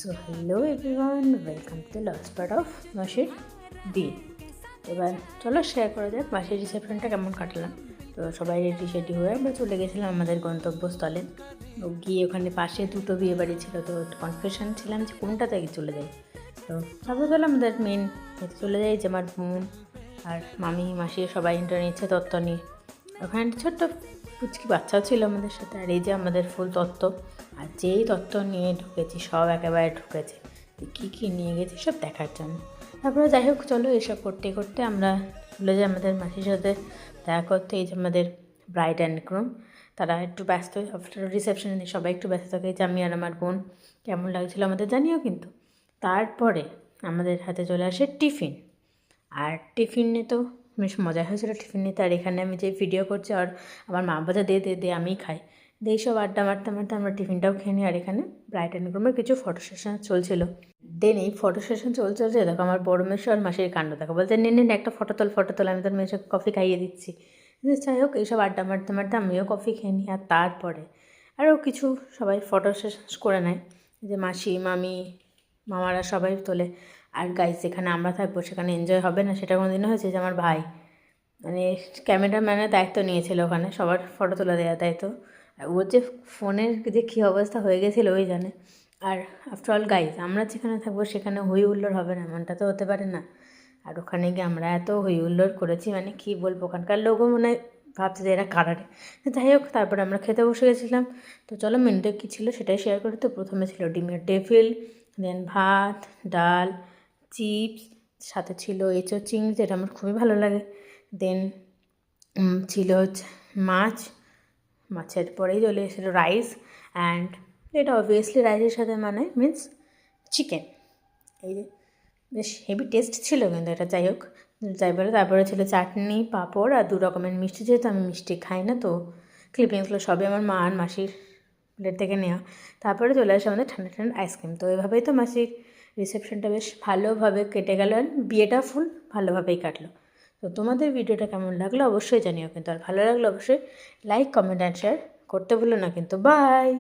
So hello everyone, welcome to the last part of মাসির বিয়ে। এবার চলো শেয়ার করা যাক মাসির রিসেপশনটা কেমন কাটলাম। তো সবাই রেডি সেডি হয়ে আমরা চলে গেছিলাম আমাদের গন্তব্যস্থলে। গিয়ে ওখানে পাশে দুটো বিয়ে বাড়ি ছিল, তো কনফিউশন ছিলাম যে কোনটাতে চলে যাই। তো তারপর চলো আমাদের মেন চলে যাই, যে আমার বোন আর মামি মাসি সবাই ইন্টার নিচ্ছে তত্ত্ব নিয়ে। ওখানে ছোট্ট পুচকি বাচ্চাও ছিল আমাদের সাথে। আর এই যে আমাদের ফুল তত্ত্ব, আর যেই তত্ত্ব নিয়ে ঢুকেছি সব একেবারে ঢুকেছে, কী কী নিয়ে গেছি সব দেখার জন্য। তারপরে যাই হোক চলো এসব করতে করতে আমরা চলে যাই আমাদের মাসির সাথে দেখা করতে। এই যে আমাদের ব্রাইড অ্যান্ড গ্রুম, তারা একটু ব্যস্ত, আফটার রিসেপশনে সবাই একটু ব্যস্ত থাকে, যে আমি আর আমার বোন। কেমন লাগছিলো আমাদের জানিও কিন্তু। তারপরে আমাদের হাতে চলে আসে টিফিন, আর টিফিনে তো বেশ মজা হয়েছিলো টিফিন নিতে। আর এখানে আমি যে ভিডিও করছি আর আমার মা বাজা দে আমিই খাই, দিয়ে সব আড্ডা মারতে মারতে আমরা টিফিনটাও খেয়ে নিই। আর এখানে ব্রাইড অ্যান্ড গ্রুমের কিছু ফটো সেশন চলছিল। দেন এই ফটো সেশন চলছে দেখো আমার বড় মেশো আর মাসির কাণ্ড দেখো, বলতে নিন একটা ফটো তোল, আমি তোর মেয়েকে কফি খাইয়ে দিচ্ছি। যাই হোক এইসব আড্ডা মারতে মারতে আমিও কফি খেয়ে নিই। আর তারপরে আরও কিছু সবাই ফটো সেশন করে নেয়, যে মাসি মামি মামারা সবাই তোলে। আর গাইজ যেখানে আমরা থাকবো সেখানে এনজয় হবে না, সেটা কোনো দিনও হয়েছে যে আমার ভাই মানে ক্যামেরাম্যানের দায়িত্ব নিয়েছিল ওখানে সবার ফটো তুলে দেওয়ার দায়িত্ব। আর ওর যে ফোনের যে কী অবস্থা হয়ে গেছিলো ওই জানে। আর আফটারঅল গাইজ আমরা যেখানে থাকবো সেখানে হই হুল্লোড় হবে না, এমনটা তো হতে পারে না। আর ওখানে গিয়ে আমরা এত হই হুল্লোড় করেছি, মানে কী বলবো, ওখানকার লোকও মনে হয় ভাবছে যে এরা কারারে। যাই হোক তারপরে আমরা খেতে বসে গেছিলাম। তো চলো মেনুতে কী ছিল সেটাই শেয়ার করি। তো প্রথমে ছিল ডিমের টেফিল, দেন ভাত ডাল চিপস, সাথে ছিল এঁচোড় চিংড়ি, যেটা আমার খুবই ভালো লাগে। দেন ছিল হচ্ছে মাছের পরেই চলে এসেছিলো রাইস, অ্যান্ড এটা অবভিয়াসলি রাইসের সাথে মানে মিন্স চিকেন। এই যে বেশ হেভি টেস্ট ছিল কিন্তু এটা। যাই হোক যাই বলে তারপরে ছিল চাটনি পাঁপড় আর 2 রকমের মিষ্টি, যেহেতু আমি মিষ্টি খাই না তো ক্লিপিংসগুলো সবই আমার মা আর মাসির প্লেট থেকে নেওয়া। তারপরে চলে আসে আমাদের ঠান্ডা ঠান্ডা আইসক্রিম। তো এভাবেই তো মাসির রিসেপশনটা বেশ ভালোভাবে কেটে গেল, আর বিয়েটা ফুল ভালোভাবেই কাটলো। তো তোমাদের ভিডিওটা কেমন লাগলো অবশ্যই জানিও কিন্তু, আর ভালো লাগলো অবশ্যই লাইক কমেন্ট অ্যান্ড শেয়ার করতে ভুলো না কিন্তু। বাই।